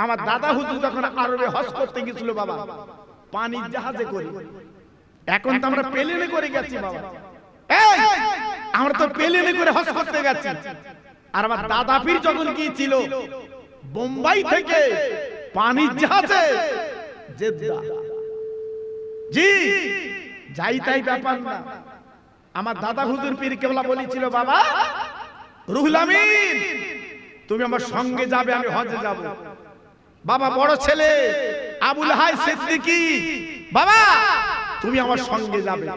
আমার দাদা হুজুর যখন আরবে হজ করতে গেছিল বাবা, পানির জাহাজে করে। এখন তো আমরা প্লেনে করে গেছি বাবা, আমরা তো প্লেনে করে হজ করতে গেছি। আর আমার দাদা পীর যখন গিয়েছিল বোম্বাই থেকে পানির জাহাজে জেদ্দা, জি যাই তাই ব্যাপার না। আমার দাদা হুজুর পীর কেবলা বলেছিল, বাবা রুহুল আমিন তুমি আমার সঙ্গে যাবে, আমি হজে যাব। বাবা বড় ছেলে আবুল হাই সিদ্দিকী, বাবা তুমি আমার সঙ্গে যাবে।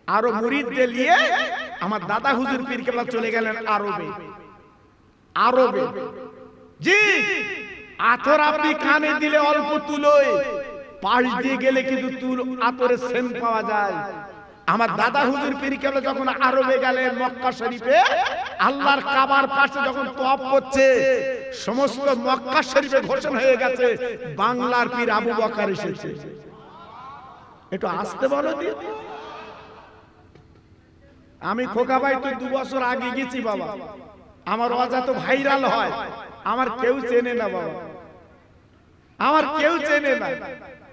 আরো মুরিদদের নিয়ে আমার দাদা হুজুর পীর কেবলা চলে গেলেন আরবে। আরবে জি আতর আপনি কানে দিলে অল্প তুলোয়, পাশ দিয়ে গেলে কিন্তু আতরের সেন্ট পাওয়া যায়। আমার দাদা হুজুর পীর কেবলা যখন আরবে গেলেন মক্কা শরীফে, আল্লাহর কাবার পাশে যখন তওয়াফ করছে, সমস্ত মক্কা শরীফে ঘোষণা হয়ে গেছে বাংলার পীর আবু বকর এসেছে। একটু আসতে বলো দি। আমি খোকা ভাই তো 2 বছর আগে গেছি বাবা, আমার ওয়াজ এত ভাইরাল হয়, আমার কেউ চেনে না বাবা, আমার কেউ চেনে না,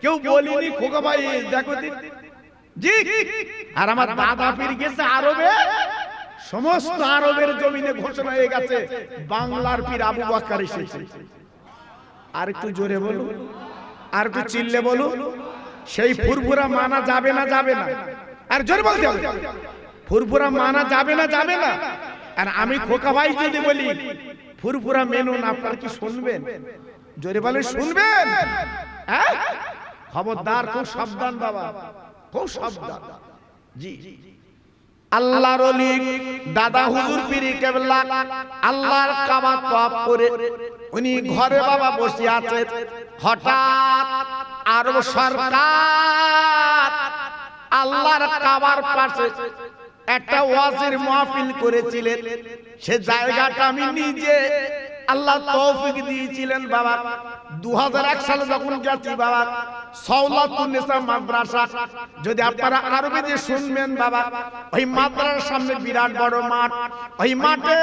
কেউ বলিনি খোকা ভাই দেখো দি জি। আর আমার দাদা পীর গেছে আরবে, সমস্ত আরবের জমিনে ঘোষণা হয়ে গেছে বাংলার পীর আবু বকর এসেছে। আর একটু জোরে বলুন, আর একটু চিল্লে বলুন। সেই ফুরফুরা মানা যাবে না, যাবে না? আর জোরে বলতে হবে, ফুরফুরা মানা যাবে না, যাবে না? আর আমি খোকা ভাই যদি বলি ফুরফুরা মেনুন, আপনারা কি শুনবেন? জোরে বলে শুনবেন? হ্যাঁ খবরদার, খুব সাবধান বাবা, খুব সাবধান। জি আল্লাহর ওলি দাদা হুজুর পীর কেবলা আল্লাহর কাবা তওয়াফ করে উনি ঘরে বাবা বসে আছেন। হঠাৎ আরব সরকার আল্লাহর কাবার পাশে একটা ওয়াজের মাহফিল করেছিলেন। সে জায়গাটা আমি নিজে আল্লাহ তৌফিক দিয়েছিলেন বাবা। 2001 সালে যখন গেছি বাবা, সাওলাতুন্নেসা মাদ্রাসা, যদি আপনারা আরবে যে শুনবেন বাবা, ওই মাদ্রাসার সামনে বিরাট বড় মাঠ, ওই মাঠে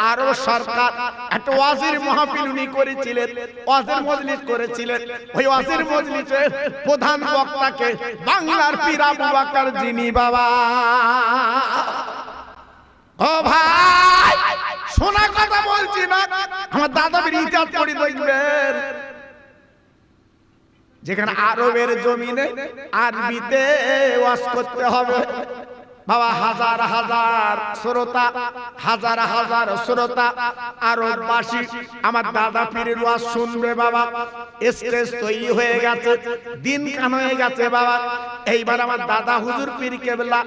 আরো সরকার একটা ওয়াজের মাহফিল উনি করেছিলেন, ওয়াজের মজলিস করেছিলেন। ওই ওয়াজের মজলিসে প্রধান বক্তাকে বাংলার পীর আবু বকর যিনি বাবা। ও ভাই শোনা কথা বলছি না, আমার দাদা পীর ইতিহাস পড়ে দেখবেন, যেখানে আরবের জমিনে আরবিতে ওয়াজ করতে হবে বাবা। হাজার হাজার শ্রোতা, হাজার হাজার শ্রোতা আরববাসী আমার দাদা পীরের ওয়াজ শুনবে বাবা। স্টেজ তৈরি হয়ে গেছে, দিন কান হয়ে গেছে বাবা। এইবার আমার দাদা হুজুর পীর কেবলা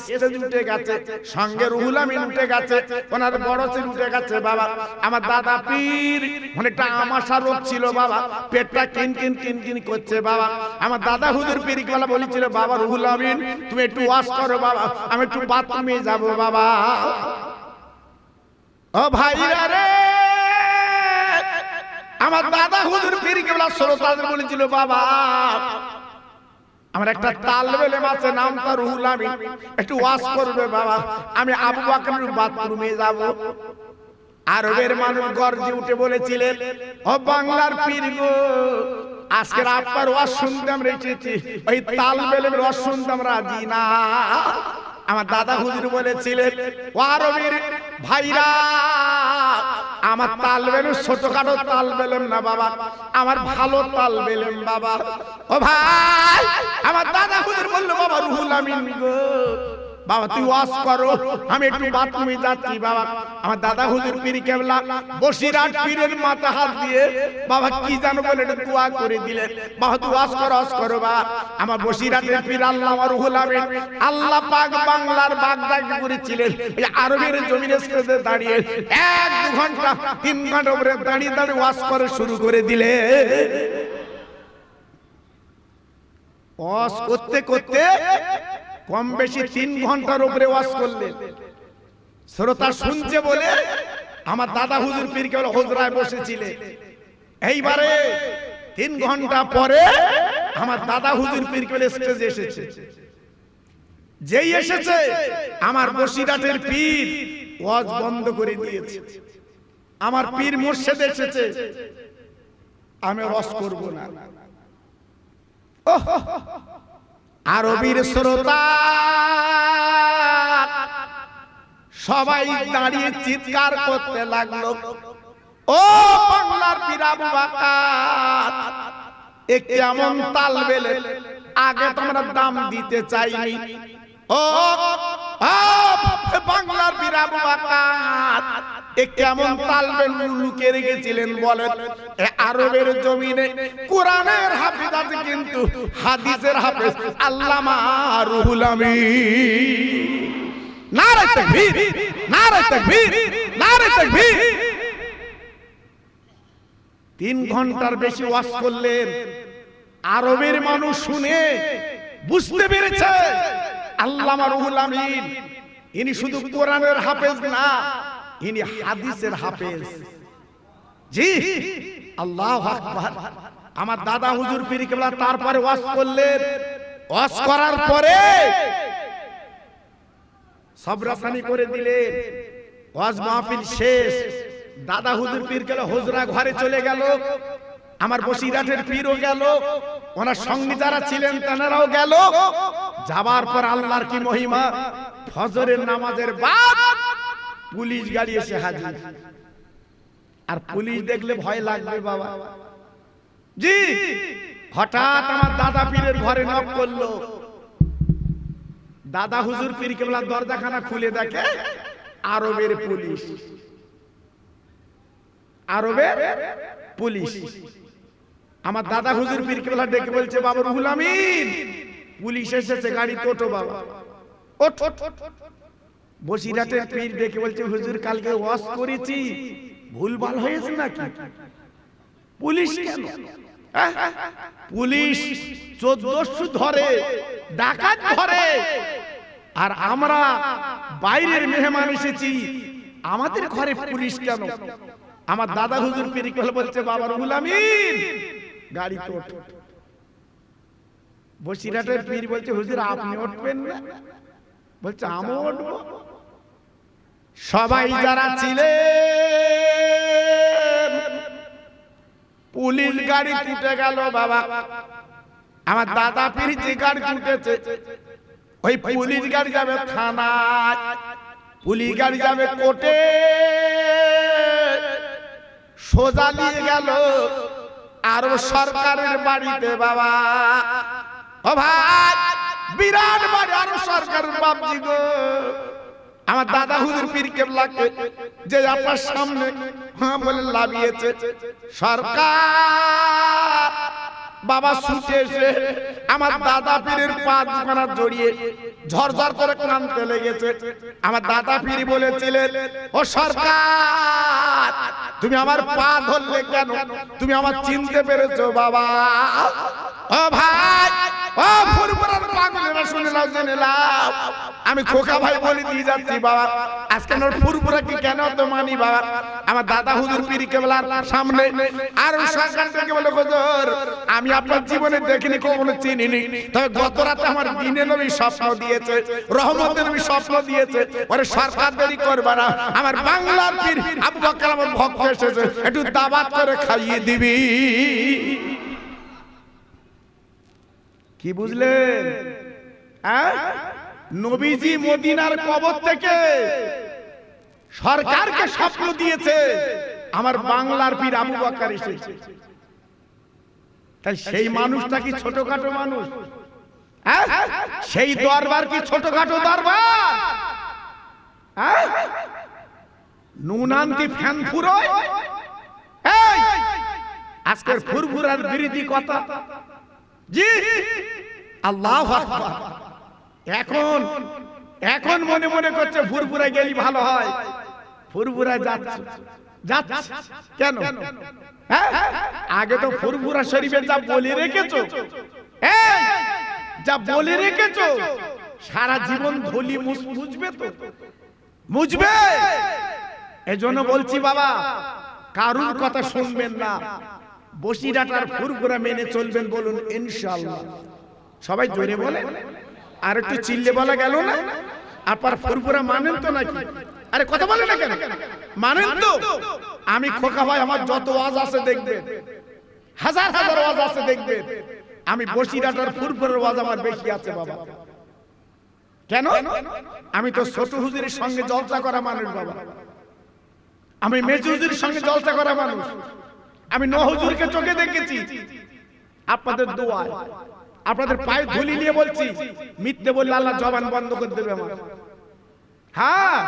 স্টেজ উঠে গেছে, সঙ্গে রুহুল আমিন উঠে গেছে, ওনার বড় ছেলে উঠে গেছে বাবা। আমার দাদা পীর অনেকটা আমাশা রোগ ছিল বাবা, পেটটা কিনকিন কিনকিন করছে বাবা। আমার দাদা হুজুর পীর কেবলা বলেছিল, বাবা রুহুল আমিন তুমি একটু ওয়াজ করো বাবা, আমি একটু বাথরুমে যাব বাবা। ও ভাইরা রে, আমার দাদা হুজুর পীর কেবলা শ্রোতাদের বলেছিল, বাবা আমার একটা তালেবে ইলম আছে, নাম তার রুহুল আমিন, একটু ওয়াজ করবে বাবা, আমি আবু বকরের বাথরুমে যাব। আরবের মানুষ গর্জে উঠে বলেছিলেন, ও বাংলার পীর গো, আজকের আপনার ওয়াজ শুনতে আমরা এসেছি, ওই তালেবে ইলমের ওয়াজ শুনতে আমরা রাজি না। আমার দাদা হুজুর বলেছিলেন, ও আরবের ভাইরা, আমার তালেবে ইলম ছোটখাটো তালেবে ইলম না বাবা, আমার ভালো তালেবে ইলম বাবা। ও ভাই আমার দাদা হুজুর বলল, বাবা রুহুল আমিন গো, বাবা তুই ওয়াজ করো, আমি একটু বাথরুমে যাচ্ছি বাবা। আমার দাদা হুজুর পীর কেবলা বসিরহাট পীরের মাথা হাত দিয়ে বাবা কি জানো বলে একটা দোয়া করে দিলেন, বাবা তুই ওয়াজ করো, ওয়াজ করো বাবা। আমার বসিরহাটের পীর আল্লামা রুহুল আমিন আল্লাহ পাক বাংলার বাগদাদ করেছিলেন, এই আরবের জমিনে স্টেজে দাঁড়িয়ে 1-2 ঘন্টা 3 ঘন্টা উপরে দাঁড়িয়ে দাঁড়িয়ে ওয়াজ করে শুরু করে দিলে। ওয়াজ করতে করতে কম বেশি 3 ঘন্টার উপরে ওয়াজ করলেন। শ্রোতা শুনছে বলে আমার দাদা হুজুর পীর কেবল হুজরায় বসেছিলেন। এইবারে 3 ঘন্টা পরে আমার দাদা হুজুর পীর কেবল স্টেজে এসেছে। যেই এসেছে আমার বসিরহাটের পীর ওয়াজ বন্ধ করে দিয়েছে। আমার পীর মুর্শিদ এসেছে, আমি রস করব না। আরবীর শ্রোতা সবাই দাঁড়িয়ে চিৎকার করতে লাগলো, ও বাংলার পীর আবু বকর, এ কেমন তাল বেলে, আগে তোমরা দাম দিতে চাইনি। ও বাংলার পীর আবু বকর, এ কেমন তাল বেলে লুকিয়ে রেখেছিলেন বলেন? আরবের জমিনে কোরআনের হাফেজ আছে, কিন্তু হাদিসের হাফেজ আল্লামা রুহুল আমিন। নারে তাকবীর, নারে তাকবীর, নারে তাকবীর। 3 ঘন্টার বেশি ওয়াজ করলেন, আরবের মানুষ শুনে বুঝতে পেরেছে আল্লামা রুহুল আমিন ইনি শুধু কোরআনের হাফেজ না, ইনি হাদিসের হাফেজ। জি, আল্লাহু আকবার। আমার দাদা হুজুর পীর কেবলা তারপরে ওয়াজ করলেন। ওয়াজ করার পরে সবরাসানি করে দিলেন। ওয়াজ মাহফিল শেষ, দাদা হুজুর পীর কেবলা হুজরা ঘরে চলে গেল, আমার বসিরহাটের পীরও গেল, ওনার সঙ্গে যারা ছিলেন তারাও গেল। যাবার পর আল্লাহর কি মহিমা, ফজরের নামাজের বাদ পুলিশ গাড়ি এসে হাজির। আর পুলিশ দেখলে ভয় লাগবে বাবা। জি, হঠাৎ আমার দাদা পীরের ঘরে নক করলো। দাদা হুজুর পীর কেবলা দরজাখানা খুলে দেখে আরবের পুলিশ, আরবের পুলিশ। আমার দাদা হুজুর পীর কেবলা ডেকে বলছে, বাবা রুহুল আমিন, পুলিশ এসেছে, গাড়ি তোটো বাবা, ওঠ। বসিরহাটের পীর ডেকে বলছে, হুজুর কালকে ওয়াজ করেছি, ভুলভাল হয়েছে নাকি? পুলিশ কেন? পুলিশ 1400 ধরে, ডাকাত ধরে, আর আমরা বাইরের মেহমান এসেছি, আমাদের ঘরে পুলিশ কেন? আমার দাদা হুজুর পীর কেবলা বলছে, বাবা রুহুল আমিন, গাড়ি তোট। বসিরহাটের পীর বলছে, হুজুর আপনি উঠবেন না? বলছে, আমি উঠবো। সবাই যারা ছিলেন, পুলিশ গাড়ি ছুটে গেল বাবা। আমার দাদা পীর যে গাড়ি ছুটেছে, ওই পুলিশ গাড়ি যাবে থানায়, পুলিশ গাড়ি যাবে কোর্টে, সোজা নিয়ে গেল আরো সরকারের বাড়িতে বাবা। ও ভাই, বিরাট বাড়ি আরো সরকারের বাপজি গো। আমার দাদা হুজুর পীর কেবলাকে যে আপনার সামনে হ্যাঁ বলে লাভিয়েছে সরকার, বাবা ছুটে এসে আমার দাদা পীরের পা দুখানা জড়িয়ে ঝরঝর করে কাঁদতে লেগেছে। আমার দাদা পীর বলেছিলেন, ও সরকার, তুমি আমার পা ধরলে কেন? তুমি আমার চিনতে পেরেছো বাবা? ও ভাই, ও ফুরফুরার পাগলেরা শুনে নাও, জেনে নাও, আমি খোকা ভাই বলে দিয়ে যাচ্ছি বাবা, আজকে আমার ফুরফুরা কি কেন তো মানি বাবা। আমার দাদা হুজুর পীর কেবলার সামনে আর সরকার থেকে বলে, হুজুর আমি আপনার জীবনে দেখিনি, কখনো চিনিনি, তবে গত রাতে আমার দিনে নবী স্বপ্ন দিয়েছে, রহমতের নবী স্বপ্ন দিয়েছে, ওরে সরকার দেরি করবে না, আমার বাংলার পীর আবু বকর আমার ভক্ত এসেছে, একটু দাওয়াত করে খাইয়ে দিবি। কি বুঝলেন? নবীজি মদিনার কবর থেকে সরকারকে স্বপ্ন দিয়েছে, আমার বাংলার পীর আবু বকর এসেছে। তাই সেই মানুষটা কি ছোটখাটো মানুষ? সেই দরবার কি ছোটখাটো দরবার? নুনান্তি ফ্যান ফুরোয়। আজকের ফুরফুরার বিরোধী কথা। জি, আল্লাহু আকবার। এখন এখন মনে মনে করছে ফুরফুরা গেলি ভালো হয়, ফুরফুরা যাচ্ছে যাচ্ছে কেন? আগে তো ফুরফুরা শরীফে যা বলে রেখেছো, যা বলে রেখেছো, সারা জীবন ধুলি মুছবে তো? মুছবে? এজন্য বলছি বাবা, কারুর কথা শুনবেন না, বসিরহাট আর ফুরফুরা মেনে চলবেন, বলুন ইনশাআল্লাহ। সবাই জোরে বলেন, আর একটু চিল্লে বলা গেল না? আপনার ফুরফুরা মানেন তো নাকি? আরে কথা বলে না কেন? মানেন তো? আমি খোকা ভাই, আমার যত ওয়াজ আছে দেখবেন, হাজার হাজার ওয়াজ আছে দেখবেন, আমি বসিরহাটের ফুরফুরের ওয়াজ আমার বেশি আছে বাবা। কেন? আমি তো ছোট হুজুরের সঙ্গে জলসা করা মানুষ বাবা, আমি মেজু হুজুরের সঙ্গে জলসা করা মানুষ, আমি ন হুজুরকে চোখে দেখেছি। আপনাদের দোয়া, আপনাদের পায়ে ধুলি নিয়ে বলছি, মিথ্যে বললে আল্লাহ জবান বন্ধ করে দেবে আমার। হ্যাঁ,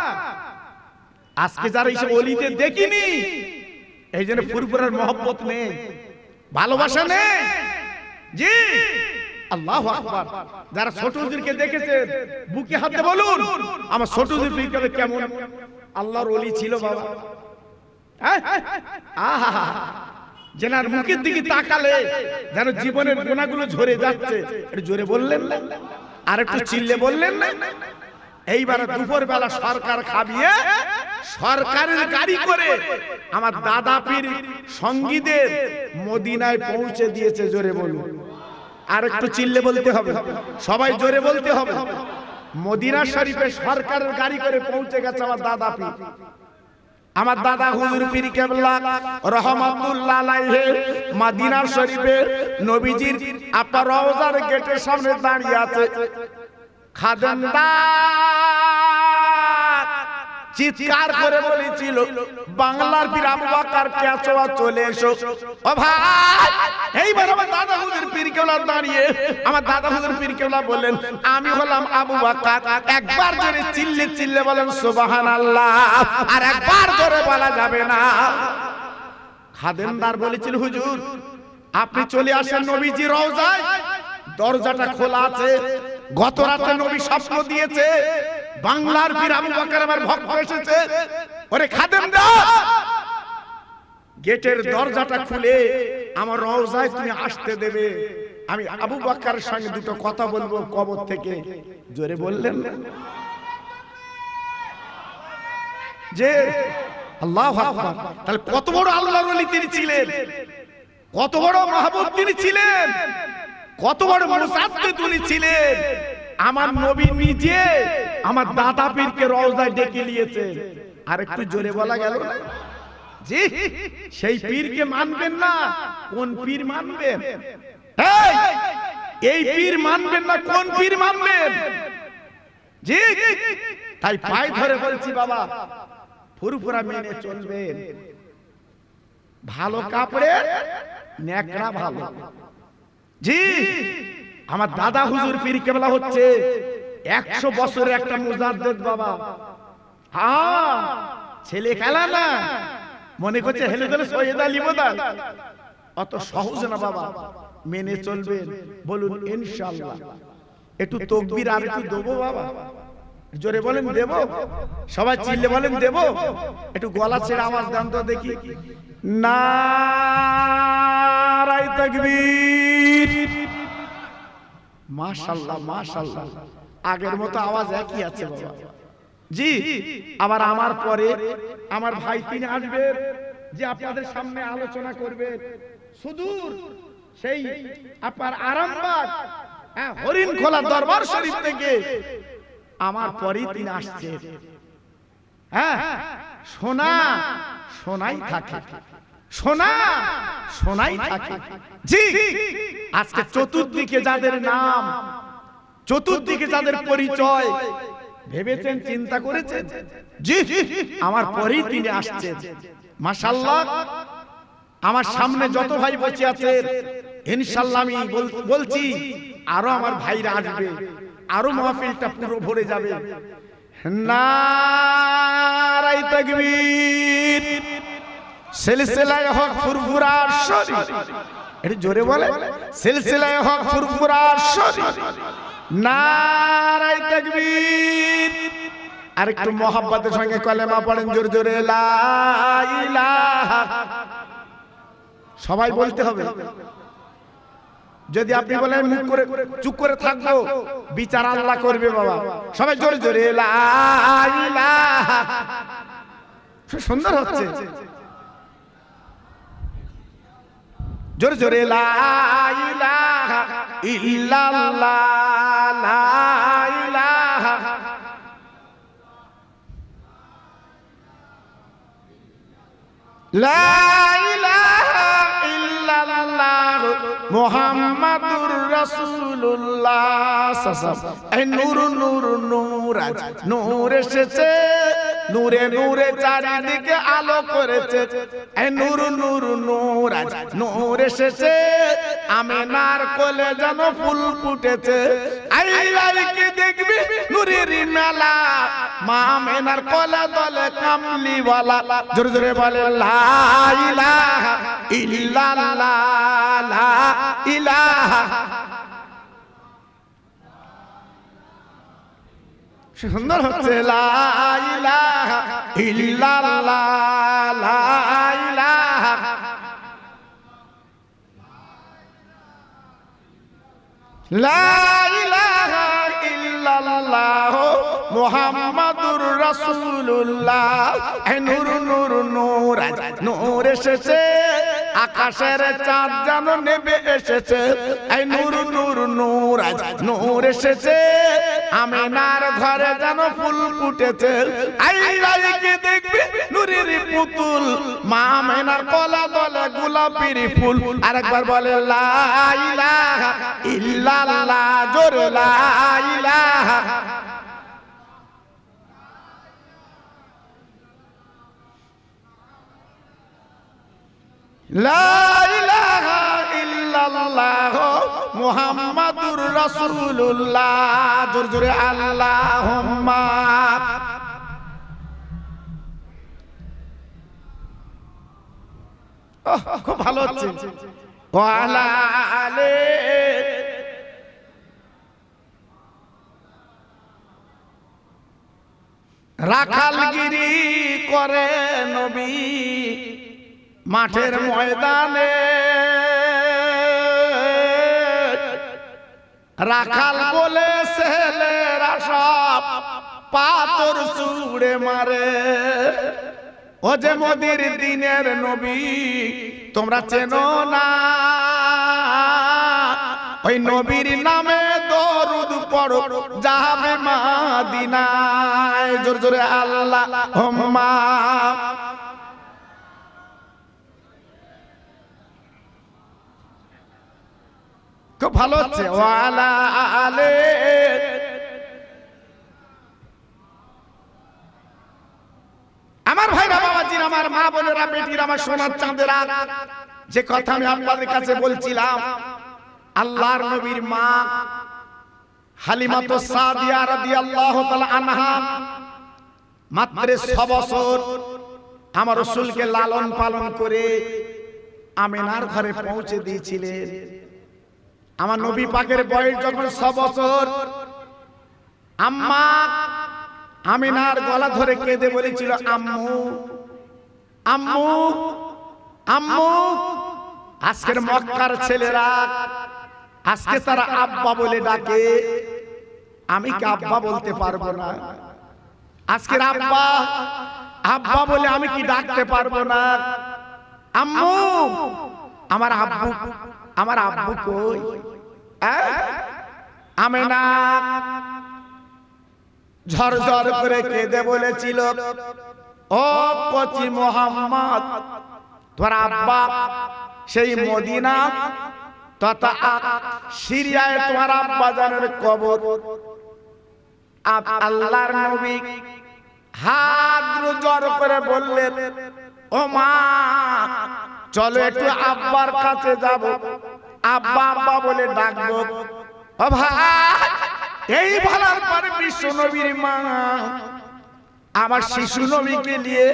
আজকে যারা এইসব অলিতে দেখিনি, এই জন্য ফুরফুরার মহব্বত নেই, ভালোবাসা নেই। জি আল্লাহু আকবার। যারা ছোট হুজুরকে দেখেছেন বুকে হাতে বলুন, আমার ছোট হুজুর কেমন আল্লাহর ওলি ছিল বাবা। আহা, যেনার মুখের দিকে তাকালে যেন জীবনের গুণাগুলো ঝরে যাচ্ছে। একটু জোরে বললেন না? আর একটু চিল্লে বললেন না? এইবার দুপুর বেলা সরকার খাবিয়ে সরকারের গাড়ি করে আমার দাদা পীর সঙ্গীদের মদিনায় পৌঁছে দিয়েছে। জোরে বলুন, আর একটু চিল্লে বলতে হবে, সবাই জোরে বলতে হবে। মদিনা শরীফে সরকারের গাড়ি করে পৌঁছে গেছে আমার দাদা পীর, আমার দাদা হুজুর পীর কেবলা রহমাতুল্লাহ আলাইহি মদিনা শরীফে নবীজির আপনার রওজার গেটের সামনে দাঁড়িয়ে আছে। খাদেমদার চিৎকার করে বলেছিল, বাংলার পীর আবু বকর কেচোয়া চলে এসো। ও ভাই, এইবার আমার দাদা হুজুর পীর কেবলা দাঁড়িয়ে, আমার দাদা হুজুর পীর কেবলা বলেন, আমি হলাম আবু বকর। একবার জোরে চিল্লে চিল্লে বলেন সুবহানাল্লাহ, আর একবার জোরে বলা যাবে না। খাদেমদার বলেছিল, হুজুর আপনি চলে আসেন নবীজি রওজায়, দরজাটা খোলা আছে। গত রাতে নবী স্বপ্ন দিয়েছে, বাংলার পীর আবু বকর আমার ভক্ত এসেছে। ওরে খাদেমদার, গেটের দরজাটা খুলে আমার রওজায় তুমি আসতে দেবে, আমি আবু বকরের সঙ্গে দুটো কথা বলবো কবর থেকে। জোরে বললেন না? যে আল্লাহু আকবার। তাহলে কত বড় আল্লাহর ওলি তিনি ছিলেন, কত বড় মাহবুব তিনি ছিলেন, কত বড় মুসাদ্দিদ তিনি ছিলেন। আমার নবী নিজে আমার দাদা পীরকে রওজায় ডেকে নিয়েছে। আর একটু জোরে বলা গেল না? জি, সেই পীরকে মানবেন না, কোন পীর মানবেন? এই পীর মানবেন না, কোন পীর মানবেন? জি, তাই পায়ে ধরে বলছি বাবা, ফুরফুরা মেনে চলবেন। ভালো কাপড়ের নেকড়া ভালো। জি, আমার দাদা হুজুর পীর কেবলা হচ্ছে 100 বছরের একটা মুজাদ্দিদ বাবা। হ্যাঁ, ছেলে খেলা না, মনে করছে হেলে দলে সৈয়দ আলী বোদাল, অত সহজ না বাবা। মেনে চলবেন, বলুন ইনশাআল্লাহ। একটু তাকবীর আর একটু দেবো বাবা, জোরে বলেন দেব, সবাই চিল্লে বলেন দেব। একটু গলা ছেড়ে আওয়াজ দেন তো দেখি, নারায়ে তাকবীর। মাশাআল্লাহ মাশাআল্লাহ, আগের মতো আওয়াজ একই আছে বাবা। জি, আবার আমার পরে আমার ভাই তিনি আসবেন, যে আপনাদের সামনে আলোচনা করবে সুদূর সেই আপনার আরামবাগ হরিণখোলা দরবার শরীফ থেকে। আমার পরেই তিনি আসছেন। হ্যাঁ, সোনা সোনাই থাকে, সোনা সোনাই থাকে। জি, আজকে চতুর্দিকে যাদের নাম, চতুর্দিকে যাদের পরিচয়, ভেবেছেন, চিন্তা করেছেন? জি, আমার পরেই তিনি আসছেন। মাশাআল্লাহ, আমার সামনে যত ভাই বসে আছে, ইনশাআল্লাহ আমি বলছি আরো আমার ভাইরা আসবে, আরো মাহফিলটা পুরো ভরে যাবে। নারায়ে তাকবীর। সিলসিলায়ে হক ফুরফুরার শরীফ, একটু জোরে বলে, সিলসিলায়ে হক ফুরফুরার শরীফ। নারায়ে তাকবীর। আর একটু মহব্বতের সঙ্গে কলেমা পড়েন জোরে জোরে, লা ইলাহা। সবাই বলতে হবে। যদি আপনি বলেন মুখ করে চুপ করে থাকবো, বিচার আল্লাহ করবে বাবা। সবাই জোরে জোরে লা ইলাহা। সুন্দর হচ্ছে, জোরে জোরে লা ইলাহা ইল্লাল্লাহ, লা ইলাহা লা ইলাহা ইল্লাল্লাহ মুহাম্মাদুর রাসূলুল্লাহ। এই নূর নূর নূর আজ নূর এসেছে, নূরে নূরে চারিদিকে আলো করেছে। এই নূর নূর নূর আজ নূর এসেছে, আমিনার কোলে যেন ফুল ফুটেছে। আই কি দেখবি নূরের মেলা, মা আমিনার কোলে দলে কামলিওয়ালা। জোরে জোরে বলে লা ইলাহা ইল্লাল্লাহ, লা ইলাহা। সুন্দর হচ্ছে লা ইলাহা ইল্লাল্লাহ, লা ইলাহা। লা ইলাহা ইল্লাল্লাহ মুহাম্মাদুর রাসূলুল্লাহ। এই নূর নূর নূর আজ নূর এসেছে, আকাশের চাঁদ যেন নেমে এসেছে। এই নূর নূর নূর আজ নূর এসেছে, আমিনার ঘরে যেন ফুল ফুটেছে। আই কি দেখবি নূরের পুতুল, মা আমিনার কোলে দলে গোলাপির ফুল। আরেকবার বলে লা ইলাহা ইল্লাল্লাহ, জোরে লা ইলাহা। লা ইলাহা ইল্লাল্লাহ মুহাম্মাদুর রাসূলুল্লাহ। জোরে জোরে আল্লাহুম্মা। খুব ভালো হচ্ছে। ওয়ালা আলে রাখালগিরি করে নবী মাঠের ময়দানে, রাখাল বলে ছেলেরা সব পাথর ছুঁড়ে মারে। ও যে মোদের দিনের নবী তোমরা চেনো না, ওই নবীর নামে দরুদ পড়ো যাবে মদিনায়। জোরে জোরে আল্লাহুম্মা। খুব ভালো হচ্ছে। ওয়ালা আলে আমার ভাইরা, বাবাজির, আমার মা বোনেরা, বেটির, আমার সোনার চাঁদেরা, যে কথা আমি আপনাদের কাছে বলছিলাম, আল্লাহর নবীর মা হালিমাতুস সাদিয়া রাদিয়াল্লাহু তাআলা আনহা মাত্র 6 বছর আমার রাসূলকে লালন পালন করে আমিনার ঘরে পৌঁছে দিয়েছিলেন। আমার নবী পাকের বয়স যখন 6 বছর, আম্মা আমিনার গলা ধরে কেঁদে বলেছিল, আম্মু আম্মু আম্মু। আজকের মক্কার ছেলেরা আজকে তারা আব্বা বলে ডাকে, আমি কি আব্বা বলতে পারবো না? আজকের আব্বা আব্বা বলে আমি কি ডাকতে পারবো না? আম্মু, আমার আব্বু, আমার আব্বু কই? আমিনা ঝরঝর করে কেঁদে বলেছিল, ও কচি মোহাম্মদ, তোমার আব্বা সেই মদিনা তথা সিরিয়ায় তোমার আব্বা জানের কবর। আল্লাহর নবী হাত জোর করে বললেন, ও মা, চলো একটু আব্বার কাছে যাব, আব্বা আব্বা বলে ডাকবো। ও ভাই, এই বলার পরে বিশ্ব নবীর মা আমার শিশু নবীকে নিয়ে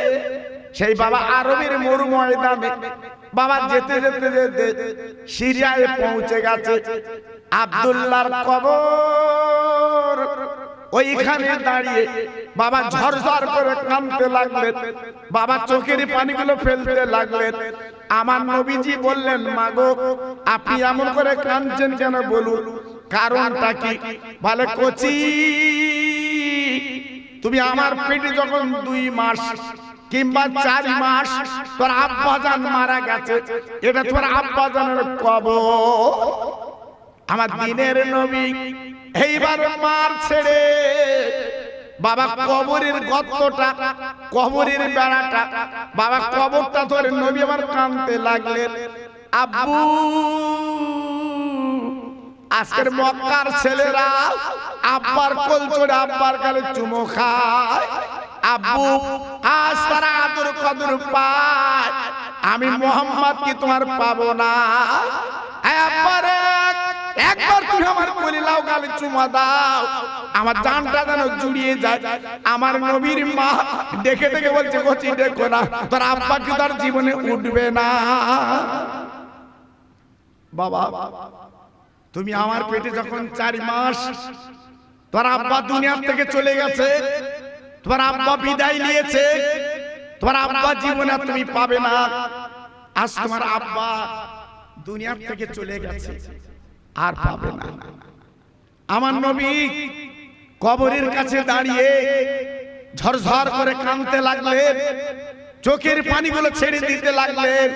সেই বাবা আরবের মরু ময়দানে বাবা যেতে যেতে যেতে সিরিয়ায় পৌঁছে গেছে। আব্দুল্লাহর কবর ওইখানে দাঁড়িয়ে বাবা ঝরঝর করে কাঁদতে লাগলেন, বাবা চোখের পানিগুলো ফেলতে লাগলেন। আমার নবীজি বললেন, মাগো আপনি এমন করে কাঁদছেন কেন, বলুন কারণটা কি? বলে, কচি তুমি আমার পেটে যখন 2 মাস কিংবা 4 মাস তোর আব্বাজান মারা গেছে, এটা তোর আব্বাজানের কবর। আমার দিনের নবী এইবার মার ছেড়ে বাবা কবরের গর্তটা, কবরের বেড়াটা, বাবা কবরটা ধরে নবী আমার কাঁদতে লাগলেন। আব্বু, আজকের মক্কার ছেলেরা আব্বার কোল চড়ে আব্বার গালে চুমো খায়। আব্বু, আজ তারা আদর কদর পায়, আমি মোহাম্মদ কি তোমার পাবো না? একবার তুমি আমার কোলে লাও, গালে চুমা দাও, আমার জানটা যেন জুড়িয়ে যায়। আমার নবীর মা দেখে দেখে বলছে, কচি দেখো না, তোর আব্বা কি তার জীবনে উঠবে না? বাবা, তুমি আমার পেটে যখন 4 মাস, তোমার আব্বা দুনিয়া থেকে চলে গেছে, তোমার আব্বা বিদায় নিয়েছে, তোমার আব্বা জীবনে তুমি পাবে না। আজ তোমার আব্বা দুনিয়া থেকে চলে গেছে, আর পাবে না। আমার নবী কবরের কাছে দাঁড়িয়ে ঝরঝর করে কাঁদতে লাগলেন, চোখের পানিগুলো ছেড়ে দিতে লাগলেন।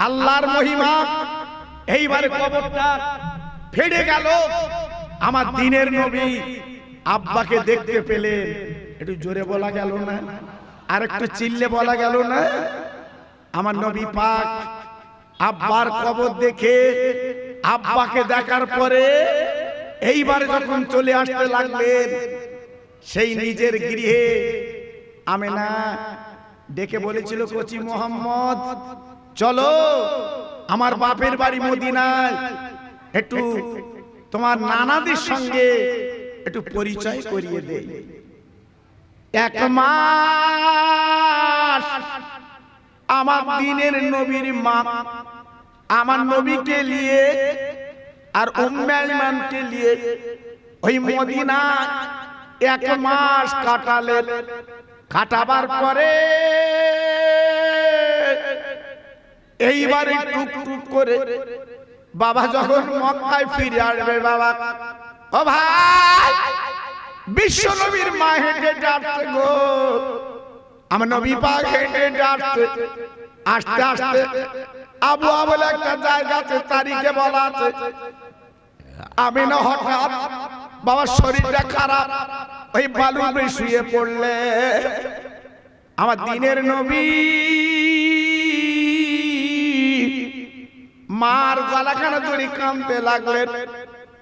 আল্লাহর মহিমা! এইবারে কবরটা ফেটে গেল। আমার দিনের নবী আব্বাকে দেখতে পেলেন। একটু জোরে বলা গেল না? আর একটু চিল্লে বলা গেল না? আমার নবী পাক আব্বার কবর দেখে, আব্বাকে দেখার পরে এইবারে যখন চলে আসতে লাগলেন, সেই নিজের গৃহে আমেনা ডেকে বলেছিল, কচি মোহাম্মদ, চলো আমার বাপের বাড়ি মদিনায়, একটু তোমার নানাদের সঙ্গে একটু পরিচয় করিয়ে দে। 1 মাস আমার দিনের নবীর মা আমার নবীকে নিয়ে আর উম্মে আইমানকে নিয়ে ওই মদিনা 1 মাস কাটালেন। কাটাবার পরে এইবারে টুকটুক করে বাবা যখন মক্কায় ফিরে আসবে, বাবা, ও ভাই, বিশ্ব নবীর মা হেঁটে যাচ্ছে গো, আমার নবী পাক হেঁটে যাচ্ছে। আস্তে আস্তে আবু বলে একটা জায়গা আছে, তারিখে বলা আছে। আমি না হঠাৎ বাবার শরীরটা খারাপ, ওই বালুতে শুয়ে পড়লে আমার দিনের নবী মার গলাখানা ধরে কাঁদতে লাগলেন।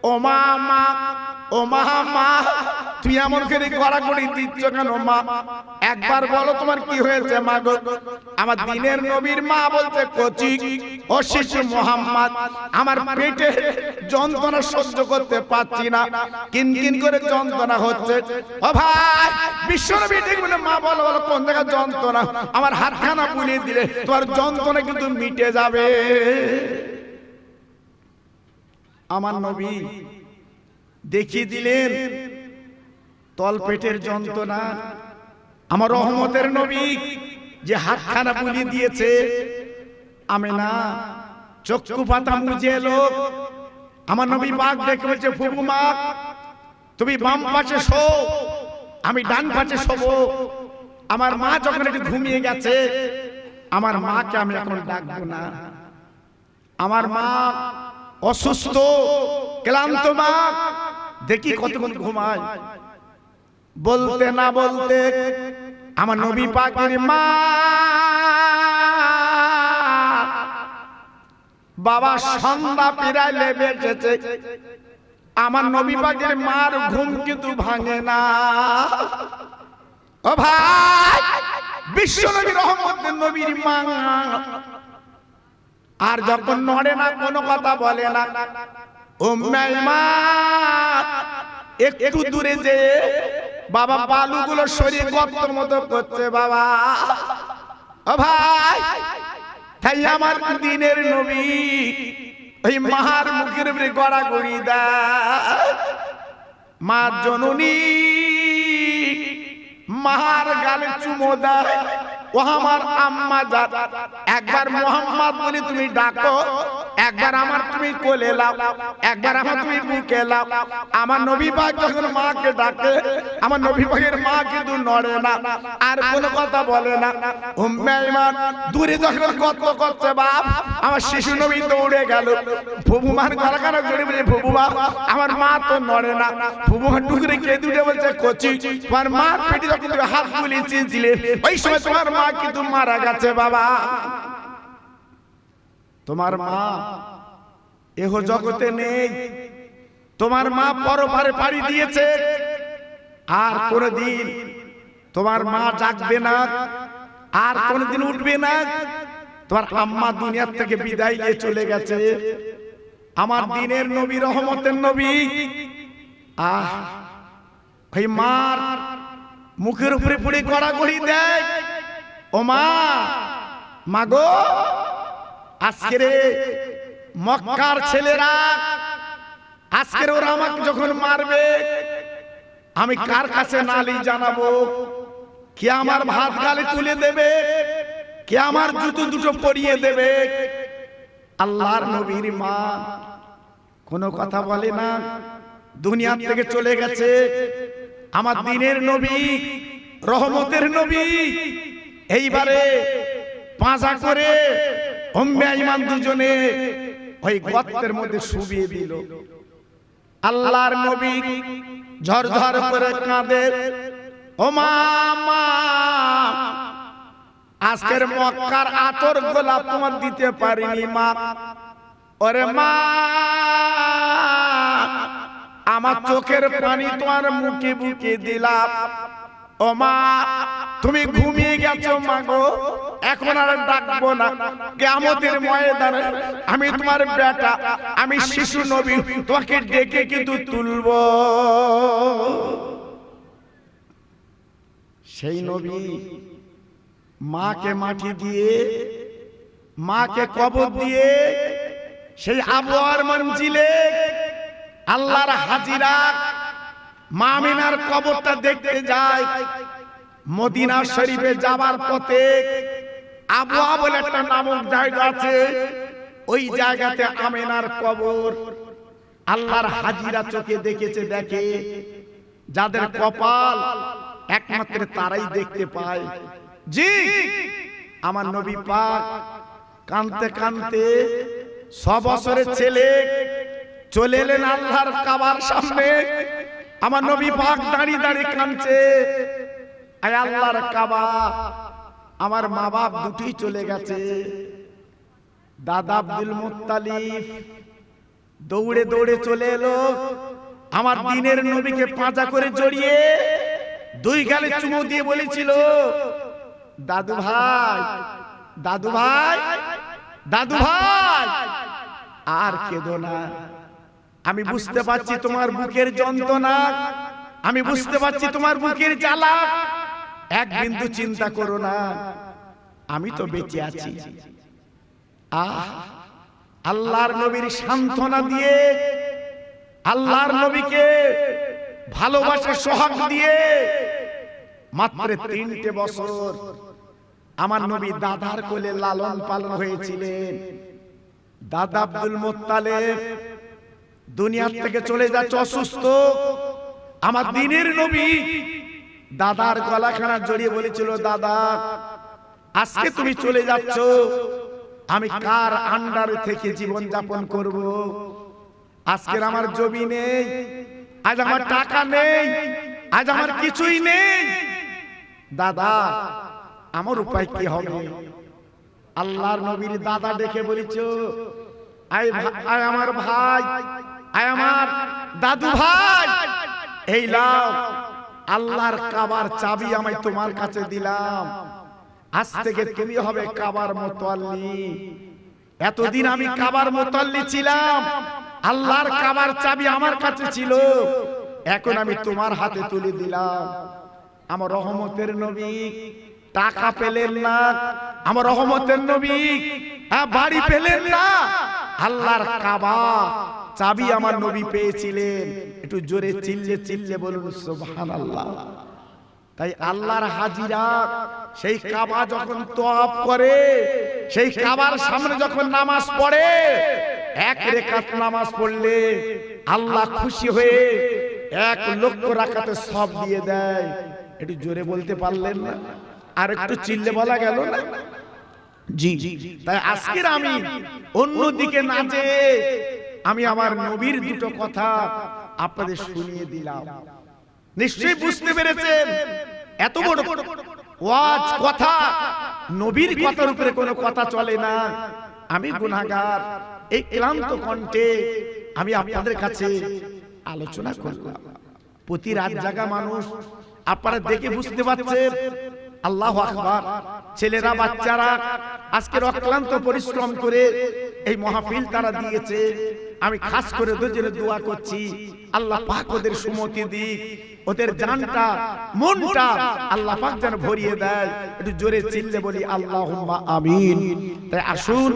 ও মা, মা, ও মা, মা, তুই এমন করে গড়াগড়ি দিচ্ছ কেন মা? একবার বলো তোমার কি হয়েছে মা গো? আমার দিনের নবীর মা বলতে, কচি ও শিশু মোহাম্মদ, আমার পেটে যন্ত্রণা সহ্য করতে পারছি না, কিনকিন করে যন্ত্রণা হচ্ছে। ও ভাই, বিশ্বনবী দেখবেন, মা বলো, বলো কোন জায়গায় যন্ত্রণা? আমার হাতখানা বুলিয়ে দিলে তোমার যন্ত্রণা কিন্তু মিটে যাবে। আমার নবী দেখিয়ে দিলেন তলপেটের যন্ত্রণা। আমার রহমতের নবী যে হাতখানা বুলিয়ে দিয়েছে, আমেনা চক্ষু পাতা মুজে এলো। আমার নবী পাক দেখে বলছে, ফুফু মা, তুমি বাম পাশে শো, আমি ডান পাশে শোবো। আমার মা যখন একটু ঘুমিয়ে গেছে, আমার মাকে আমি এখন ডাকবো না। আমার মা অসুস্থ, ক্লান্ত মা, দেখি কতক্ষণ ঘুমায়। বলতে না বলতে আমার নবী পাকের মা বাবা সন্ধ্যা পেরাইলে বেঁচেছে। আমার নবী পাকের মার ঘুম কিন্তু ভাঙে না। ও ভাই, বিশ্ব নবী রহমতের নবীর মা আর যখন নড়ে না, কোনো কথা বলে না, উম্মে আইমান একটু দূরে যে বাবা বালুগুলো শরীর গর্তের মতো করছে। বাবা, ও ভাই, তাই আমার দিনের নবী ওই মার মুখের উপরে গড়াগড়ি দেয়। মা জননী মার গালে চুমো দেয়। ও আমার আম্মা জান, একবার মোহাম্মদ বলে তুমি ডাকো। একবার আমার তুমি কোলে লাও, একবার আমার তুমি বুকে লাও। আমার নবী পাক যখন মাকে ডাকে, আমার নবী পাকের মা কিন্তু নড়ে না, আর কোনো কথা বলে না। উম্মে আইমান দূরে যখন কত করছে বাপ, আমার শিশু নবী দৌড়ে গেল, ফুবুমার গলা কানা জড়ি বলে ফুবুমা আমার মা তো নড়ে না। ফুবুমা টুকরে কেঁদে উঠে বলছে কচি তোমার মা পেটে যখন তুমি হাত বুলিয়েছিলে ওই সময় তোমার মা কিন্তু মারা গেছে বাবা। তোমার মা এহ জগতে নেই, তোমার মা পরপারে পাড়ি দিয়েছে, আর কোনদিন তোমার মা জাগবে না, আর কোনদিন উঠবে না। তোমার আম্মা দুনিয়ার থেকে বিদায় নিয়ে চলে গেছে। আমার দিনের নবী, রহমতের নবী, ওই মার মুখের উপরে পড়ে গড়াগড়ি দেয়, ও মা, মাগো আজকে রে মক্কার ছেলেরা, আজকের ওরা আমাকে যখন মারবে আমি কার কাছে নালিশ জানাবো? কে আমার ভাত গালে তুলে দেবে? কে আমার জুতো দুটো পরিয়ে দেবে? আল্লাহর নবীর মা কোনো কথা বলে না, দুনিয়া থেকে চলে গেছে। আমার দিনের নবী, রহমতের নবী এইবারে পাঁজা করে উম্মে আইমান দুজনে ওই গর্তের মধ্যে শুবিয়ে দিল। আল্লাহর নবী ঝরঝর করে কাঁদে, ও মা, আজকের মক্কার আতর গোলাপ তোমার দিতে পারিনি মা। ওরে মা, আমার চোখের পানি তোমার মুখে বুকে দিলাম। ও মা, তুমি ঘুমিয়ে গেছো মা গো, এখন আর ডাকবো না। কিয়ামতের ময়দানে আমি তোমার বেটা, আমি শিশু নবী, তোমাকে ডেকে কিন্তু তুলবো। সেই নবী মাকে মাটি দিয়ে, মাকে কবর দিয়ে, সেই আবওয়ার মঞ্জিলে আল্লাহর হাজিরা মা আমিনার কবরটা দেখতে যায়। মদিনা শরীফে যাবার পথে আবওয়া বলে একটা নামক জায়গা আছে, ওই জায়গাতে আমিনার কবর। আল্লাহর হাজিরা চোখে দেখেছে, দেখে যাদের কপাল একমাত্র তারাই দেখতে পায়। জি, আমার নবী পাক কাঁদতে কাঁদতে 6 বছরের ছেলে চলে এলেন আল্লাহর কাবার সামনে। আমার নবী পাক দাঁড়িয়ে দাঁড়িয়ে কাঁদছে, আয় আল্লাহর কাবা, আমার মা বাপ দুটি চলে গেছে। দাদা আব্দুল মুত্তালিব দৌড়ে দৌড়ে চলে এলো, আমার দিনের নবীকে পাঁজা করে জড়িয়ে 2 গালে চুমু দিয়ে বলেছিল, দাদু ভাই, দাদু ভাই, দাদু ভাই, আর কেঁদো না। আমি বুঝতে পারছি তোমার বুকের যন্ত্রণা, আমি বুঝতে পারছি তোমার বুকের জ্বালা। এক বিন্দু চিন্তা করো না, আমি তো বেঁচে আছি। আল্লাহর নবীর সান্ত্বনা দিয়ে, আল্লাহর নবীকে ভালোবাসা সোহাগ দিয়ে মাত্র 3টে বছর আমার নবী দাদার কোলে লালন পালন হয়েছিলেন। দাদা আব্দুল মুত্তালিব দুনিয়া থেকে চলে যাচ্ছে অসুস্থ। আমার দিনের নবী দাদার গলাখানা জড়িয়ে বলেছিল, দাদা আজকে তুমি চলে যাচ্ছ, আমি কার আন্ডারে থেকে জীবন যাপন করব? আজকের আমার জমি নেই, আজ আমার টাকা নেই, আজ আমার কিছুই নেই। দাদা আমার উপায় কি হবে? আল্লাহর নবীর দাদা দেখে বলেছ, আয় আমার ভাই, আয় আমার দাদু ভাই, এই লাও আল্লাহর কাবার চাবি আমি তোমার কাছে দিলাম। আজ থেকে তুমি হবে কাবার মুতাল্লি। এতদিন আমি কাবার মুতাল্লি ছিলাম, আল্লাহর কাবার চাবি আমার কাছে ছিল, এখন আমি তোমার হাতে তুলে দিলাম। আমার রহমতের নবী টাকা পেলেন না, আমার রহমতের নবী বাড়ি পেলেন না, আল্লাহর কাবা চাবি আমার নবী পেয়েছিলেন। একটু জোরে চিল্লে চিল্লে বলুন সুবহানাল্লাহ। তাই আল্লাহর হাজিরা সেই কাবা যখন তওয়াফ করে, সেই কাবার সামনে যখন নামাজ পড়ে, এক রাকাত নামাজ পড়লে আল্লাহ খুশি হয়ে 1 লক্ষ রাকাতে সওয়াব দিয়ে দেয়। একটু জোরে বলতে পারলেন না? আর একটু চিল্লে বলা গেল না? জি। তাই আজকের আমি অন্যদিকে না যেয়ে আমি আমার নবীর দুটো কথা আপনাদের শুনিয়ে দিলাম। নিশ্চয়ই বুঝতে পেরেছেন এত বড় ওয়াজ কথা, নবীর কথার উপরে কোনো কথা চলে না। আমি গুনাহগার, এই ক্লান্ত কণ্ঠে আমি আপনাদের কাছে আলোচনা করলাম। প্রতি রাত জাগা মানুষ, আপনারা দেখে বুঝতে পারছেন। আল্লাহু আকবার। ছেলেরা বাচ্চারা আজকের অক্লান্ত পরিশ্রম করে এই মাহফিল তারা দিয়েছে। আমি খাস করে দুজনে দোয়া করছি, আল্লাহ পাক ওদের সুমতি দিক, ওদের জানটা মনটা আল্লাহ পাক যেন ভরিয়ে দেয়। একটু জোরে চিল্লে বলি আল্লাহুম্মা আমিন। তাই আসুন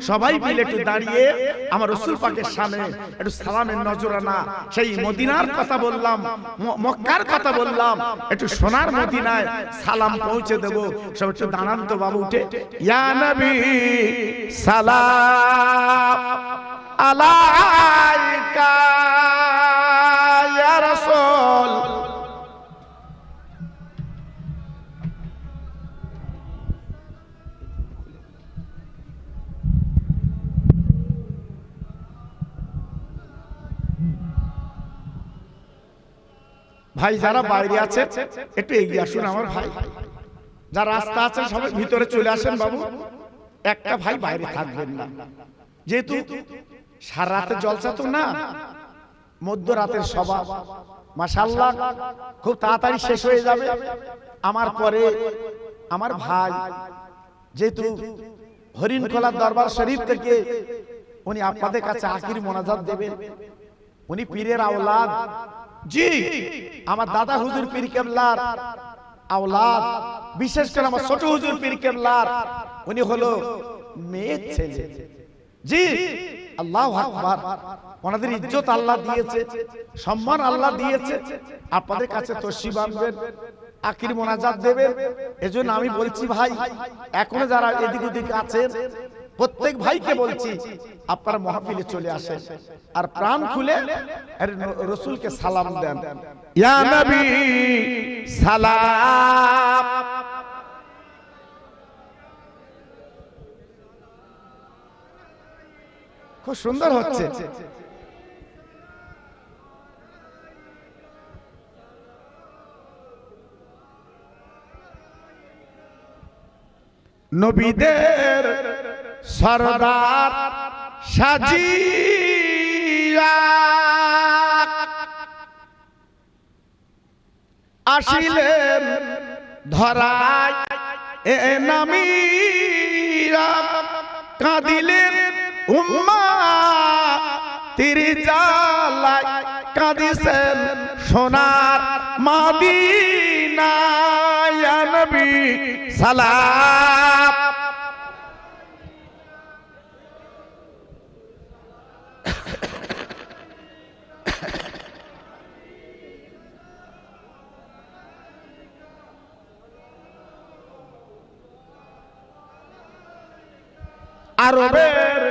সবাই মিলে একটু দাঁড়িয়ে আমার রাসূল পাকের সামনে একটু সালামের নজরানা, সেই মদিনার কথা বললাম, মক্কার কথা বললাম, একটু সোনার মদিনায় সালাম পৌঁছে দেব। সব একটু দাঁড়ান তো বাবু উঠে। ইয়া নবী সালাম আলাইকা ইয়া রাসূল। ভাই যারা বাইরে আছে একটু এগিয়ে আসুন। আমার ভাই যারা রাস্তা আছে সবাই ভিতরে চলে আসেন। বাবু একটা ভাই বাইরে থাকবেন না, যেহেতু সারা রাতে জলসা তো না, মধ্যরাতের সভা। মাশাআল্লাহ খুব তাড়াতাড়ি শেষ হয়ে যাবে। আমার পরে আমার ভাই যেহেতু হরিণখোলা দরবার শরীফ থেকে উনি আপনাদের কাছে আখির মোনাজাত দেবেন। উনি পীরের আওলাদ। জি, আমার দাদা হুজুর পীর কেবলার আওলাদ, বিশেষ করে আমার ছোট হুজুর পীর কেবলার উনি হলো মেয়ের ছেলে। জি, আল্লাহু আকবার। ওনাদের ইজ্জত আল্লাহ দিয়েছে, সম্মান আল্লাহ দিয়েছে। আপনাদের কাছে তসবিহ আনবেন, আখির মোনাজাত দেবেন। এজন্য আমি বলছি ভাই, এখনো যারা এদিক ওদিক আছেন প্রত্যেক ভাইকে বলছি আপনারা মাহফিলে চলে আসেন আর প্রাণ খুলে রাসূলকে সালাম দেন। ইয়া নবী সালাম। খুব সুন্দর হচ্ছে। নবীদের সরদার সাজিয়া আসিলেন ধরায় এ নামিরা, কাঁদিলেন উম্মতের জালায়, কাঁদিছেন সোনার মদিনা। ইয়া নবী সালাম। আরবের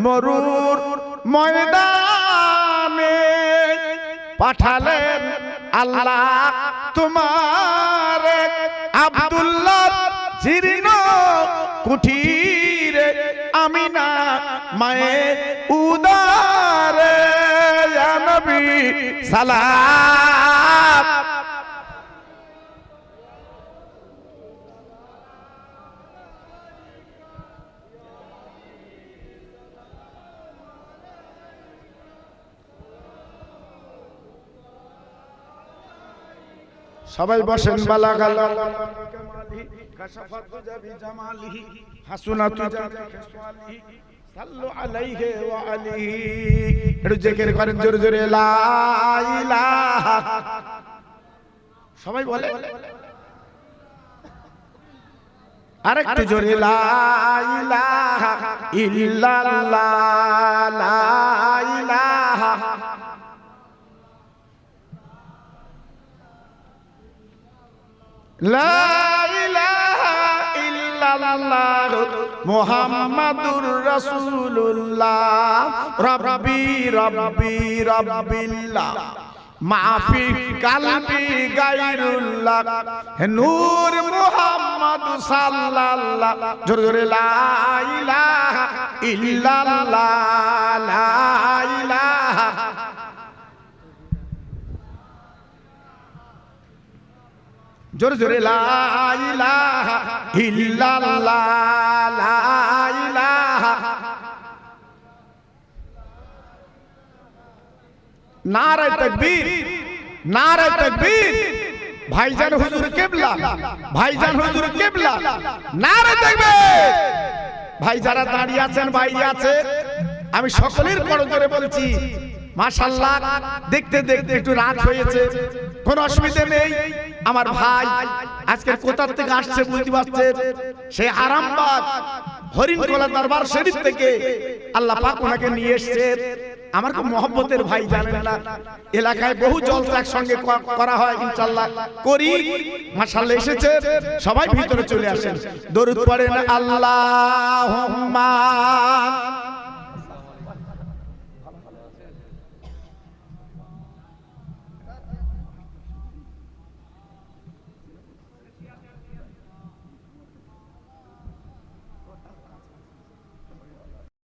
মরুর ময়দানে পাঠালেন আল্লাহ তোমার, আব্দুল্লাহ জীর্ণ কুঠিরে আমিনা মায়ের উদারে। ইয়া নবী সালাম। সবাই বসেন। বালাগাল কাশাফাতু জাবি জামালিহি হাসুনাতু জাবি খিসওয়ালিহি সাল্লু আলাইহি ওয়া আলিহি। একটু জিকির করেন জোরে জোরে লা ইলাহা। সবাই বলে আরেকটু জোরে লা ইলাহা ইল্লাল্লাহ, লা ইলাহা। লা ইলাহা ইল্লাল্লাহ মুহাম্মাদুর রাসূলুল্লাহ রাব্বি রাব্বি রাব্বিল্লাহ মাফি কালবি গায়রুল্লাহ নূর মুহাম্মদ সাল্লাল্লাহ জোরে জোরে লা ইলাহা ইল্লাল্লাহ লা ইলাহা জোরে জোরে লা ইলাহা ইল্লাল্লাহ লা ইলাহা নারে তাকবীর নারে তাকবীর ভাইজান হুজুর কিবলা ভাইজান হুজুর কিবলা নারে তাকবীর ভাই যারা দাঁড়িয়ে আছেন বাইরে আছে আমি সকলের করজোরে বলছি মাশাআল্লাহ দেখতে দেখতে একটু রাত হয়েছে কোনো অসুবিধা নেই আমার ভাই আজকে কোথা থেকে আসছে বুঝতে পারছেন সেই আরামবাগ হরিণখোলা দরবার শরীফ থেকে আল্লাহ পাক ওনাকে নিয়ে এসেছেন আমার খুব মহব্বতের ভাই জানেন না এলাকায় বহু জলসা একসঙ্গে করা হয় ইনশাআল্লাহ করি মাশাআল্লাহ এসেছে সবাই ভিতরে চলে আসেন দরুদ পড়েন আল্লাহুম্মা